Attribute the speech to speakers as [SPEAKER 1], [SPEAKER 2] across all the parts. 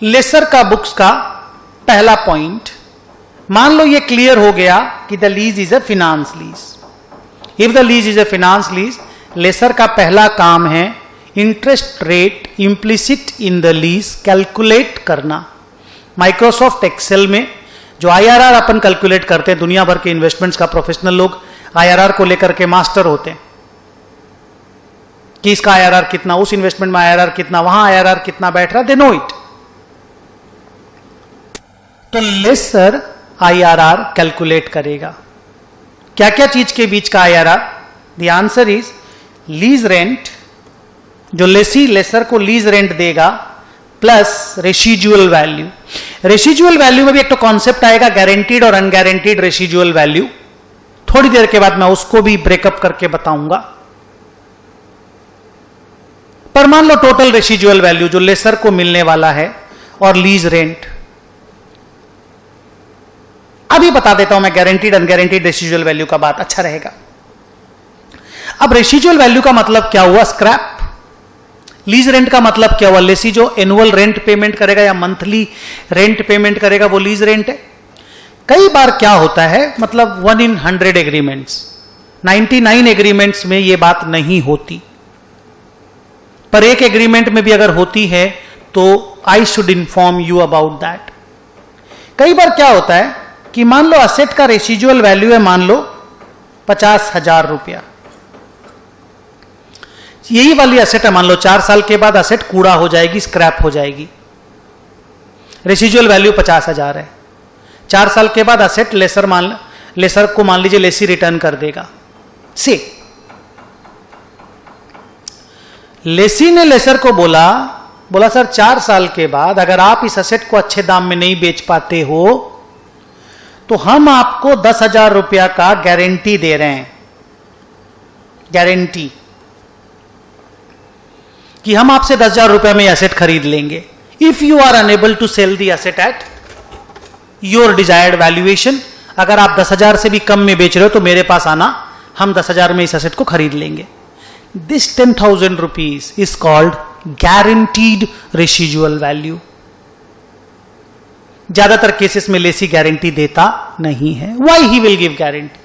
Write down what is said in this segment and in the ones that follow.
[SPEAKER 1] Laser का books का पहला पॉइंट, मान लो ये क्लियर हो गया कि the lease is a finance lease. If the lease is a finance lease, lessor का पहला काम है interest rate implicit in the lease calculate करना। माइक्रोसॉफ्ट एक्सेल में जो आईआरआर अपन कैलकुलेट करते हैं, दुनिया भर के इन्वेस्टमेंट्स का प्रोफेशनल लोग आईआरआर को लेकर के मास्टर होते हैं कि इसका आईआरआर कितना, उस इन्वेस्टमेंट में आईआरआर कितना, वहां आईआरआर कितना बैठ रहा, दे नो इट। तो लेसर आईआरआर कैलकुलेट करेगा। क्या क्या चीज के बीच का IRR? The answer is lease rent, जो लेसी लेसर को लीज रेंट देगा, प्लस रेसिजुअल वैल्यू। रेसिजुअल वैल्यू में भी एक तो कॉन्सेप्ट आएगा गारंटीड और अनगारंटीड रेसिजुअल वैल्यू, थोड़ी देर के बाद मैं उसको भी ब्रेकअप करके बताऊंगा। पर मान लो टोटल रेसिजुअल वैल्यू जो लेसर को मिलने वाला है और लीज रेंट, अभी बता देता हूं मैं गारंटीड अनगारंटीड रेसिजुअल वैल्यू का बात, अच्छा रहेगा। अब रेसिजुअल वैल्यू का मतलब क्या हुआ? स्क्रैप। लीज रेंट का मतलब क्या हुआ? लेसी जो एनुअल रेंट पेमेंट करेगा या मंथली रेंट पेमेंट करेगा वो लीज रेंट है। कई बार क्या होता है, मतलब 1 in 100 एग्रीमेंट्स, 99 एग्रीमेंट्स में ये बात नहीं होती, पर एक एग्रीमेंट में भी अगर होती है तो I should inform you about that. कई बार क्या होता है कि मान लो असेट का रेसिजुअल वैल्यू है, मान लो 50,000 रुपया, यही वाली असेट है, मान लो 4 साल के बाद असेट कूड़ा हो जाएगी, स्क्रैप हो जाएगी, रेसिजुअल वैल्यू 50,000 है। 4 साल के बाद असेट लेसर को मान लीजिए लेसी रिटर्न कर देगा। से लेसी ने लेसर को बोला सर 4 साल के बाद अगर आप इस असेट को अच्छे दाम में नहीं बेच पाते हो तो हम आपको 10,000 रुपया का गारंटी दे रहे हैं, गारंटी कि हम आपसे 10,000 रुपया में एसेट खरीद लेंगे। If you are unable to sell the asset at your desired valuation, अगर आप 10,000 से भी कम में बेच रहे हो तो मेरे पास आना, हम 10,000 में इस एसेट को खरीद लेंगे। This 10,000 rupees is called guaranteed residual value. ज्यादातर केसेस में लेसी गारंटी देता नहीं है। Why he will give guarantee?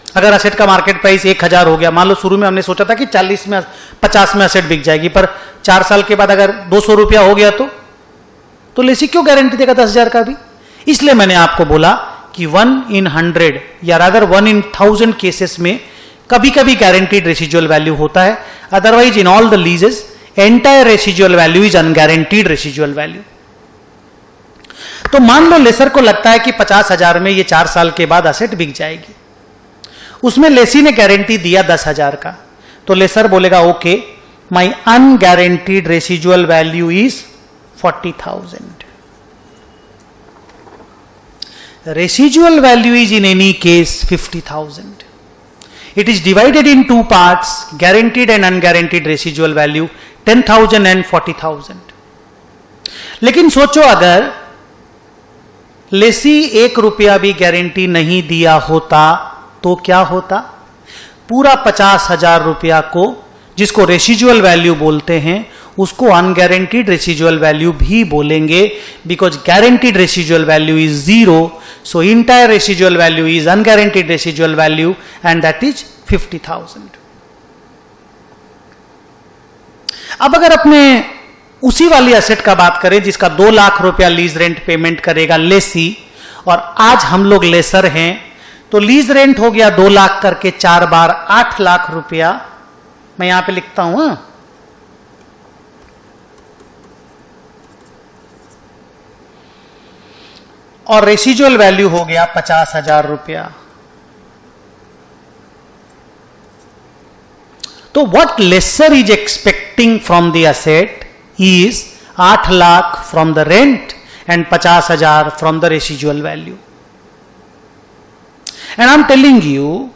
[SPEAKER 1] अगर असेट का मार्केट प्राइस 1,000 हो गया, मान लो शुरू में हमने सोचा था कि 40 में 50 में असेट बिक जाएगी, पर 4 साल के बाद अगर 200 रुपया हो गया तो लेसी क्यों गारंटी देगा 10,000 का भी? इसलिए मैंने आपको बोला कि 1 in 100 या रादर 1 in 1000 केसेस में कभी कभी गारंटीड रेसिजुअल वैल्यू होता है, otherwise in all the leases entire residual value is unguaranteed residual value. तो मान लो लेसर को लगता है कि 50,000 में ये 4 साल के बाद असेट बिक जाएगी, उसमें लेसी ने गारंटी दिया 10,000 का, तो लेसर बोलेगा okay my unguaranteed residual value is 40,000। Residual value is in any case 50,000। It is divided in 2 parts, guaranteed and unguaranteed residual value 10,000 and 40,000। लेकिन सोचो अगर लेसी 1 रुपया भी गारंटी नहीं दिया होता तो क्या होता? पूरा 50,000 रुपया को, जिसको रेसिजुअल वैल्यू बोलते हैं, उसको अनगारंटीड रेसिजुअल वैल्यू भी बोलेंगे, because guaranteed residual value is 0, so entire residual value is unguaranteed residual value and that is 50,000। अब अगर अपने उसी वाली एसेट का बात करें जिसका 2 लाख रुपया लीज रेंट पेमेंट करेगा लेसी, और आज हम लोग लेसर हैं, तो लीज रेंट हो गया 2 लाख करके 4 बार 8 लाख रुपया। मैं यहां पे लिखता हूं, और रेसिजुअल वैल्यू हो गया 50,000 रुपया। तो what lessor is expecting from the asset is 8 lakh from the rent and 50,000 from the residual value. And I am telling you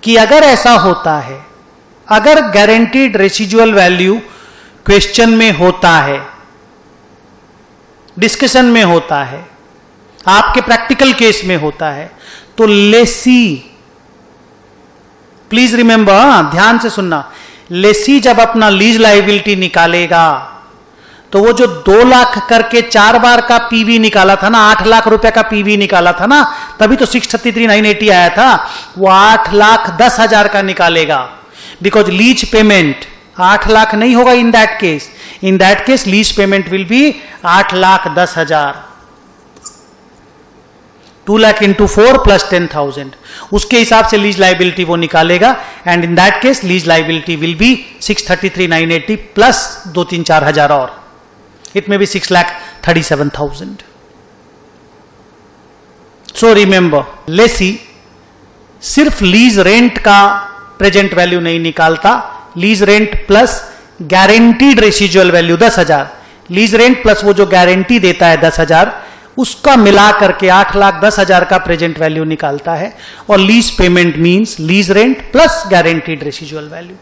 [SPEAKER 1] कि अगर ऐसा होता है, अगर गारंटीड रेसिजुअल वैल्यू क्वेश्चन में होता है, डिस्कशन में होता है, आपके प्रैक्टिकल केस में होता है, तो लेसी, प्लीज रिमेंबर, ध्यान से सुनना, लेसी जब अपना लीज लायबिलिटी निकालेगा तो वो जो 2 लाख करके 4 बार का पीवी निकाला था ना, 8 लाख रुपए का पीवी निकाला था ना, तभी तो 633,980 आया था। वो 8,10,000 का निकालेगा, बिकॉज लीज पेमेंट 8 लाख नहीं होगा in that case. In that case lease payment will be 8,10,000। 2 lakh into 4 plus 10,000, उसके हिसाब से लीज लाइबिलिटी वो निकालेगा। And in that case lease liability will be 633,980 plus 2-3-4 हजार और, it may be 6,37,000। So remember, lessee सिर्फ लीज रेंट का present value नहीं निकालता, lease rent plus guaranteed residual value 10,000, lease rent plus वो जो गारंटी देता है 10,000, उसका मिला करके 8,10,000 का प्रेजेंट वैल्यू निकालता है। और lease payment means lease rent plus guaranteed residual value.